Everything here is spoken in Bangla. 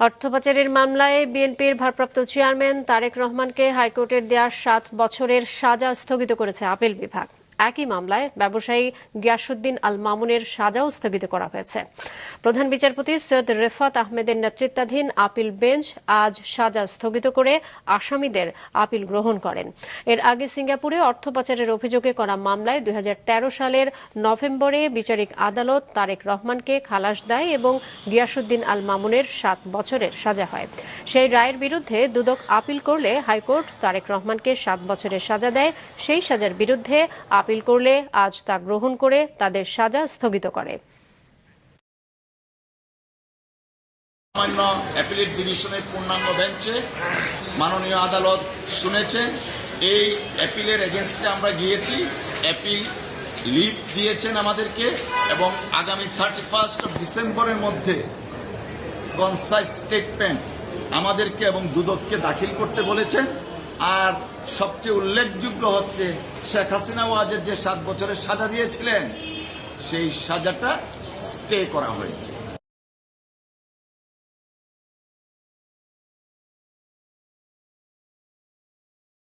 অর্থ পাচারের মামলায় বিএনপির ভারপ্রাপ্ত চেয়ারম্যান তারেক রহমানকে হাইকোর্টের দেয়া 7 বছরের সাজা স্থগিত করেছে আপিল বিভাগ। একই মামলায় ব্যবসায়ী গিয়াসউদ্দিন আল মামুনের সাজাও স্থগিত করা হয়েছে। প্রধান বিচারপতি সৈয়দ রেফাত আহমেদের নেতৃত্বাধীন আপিল বেঞ্চ আজ সাজা স্থগিত করে আসামিদের আপিল গ্রহণ করেন। এর আগে সিঙ্গাপুরে অর্থ পাচারের অভিযোগে করা মামলায় 2013 সালের নভেম্বরে বিচারিক আদালত তারেক রহমানকে খালাস দেয় এবং গিয়াসউদ্দিন আল মামুনের 7 বছরের সাজা হয়। সেই রায়ের বিরুদ্ধে দুদক আপিল করলে হাইকোর্ট তারেক রহমানকে 7 বছরের সাজা দেয়। সেই সাজার বিরুদ্ধে আপিল করলে আজ তা গ্রহণ করে তাদের সাজা স্থগিত করে। সামান্য অ্যাপিলেট ডিভিশনের পূর্ণাঙ্গ বেঞ্চে মাননীয় আদালত শুনেছেন। এই অ্যাপিলের এগেনস্টে আমরা গিয়েছি, অ্যাপিল লিভ দিয়েছেন আমাদেরকে এবং আগামী 31 ডিসেম্বরের মধ্যে কনসাইজ স্টেটমেন্ট আমাদেরকে এবং দুদককে দাখিল করতে বলেছেন। আর সবচেয়ে উল্লেখযোগ্য হচ্ছে শেখ হাসিনা ওয়াজের যে 7 বছরের সাজা দিয়েছিলেন সেই সাজাটা স্টে করা হয়েছে।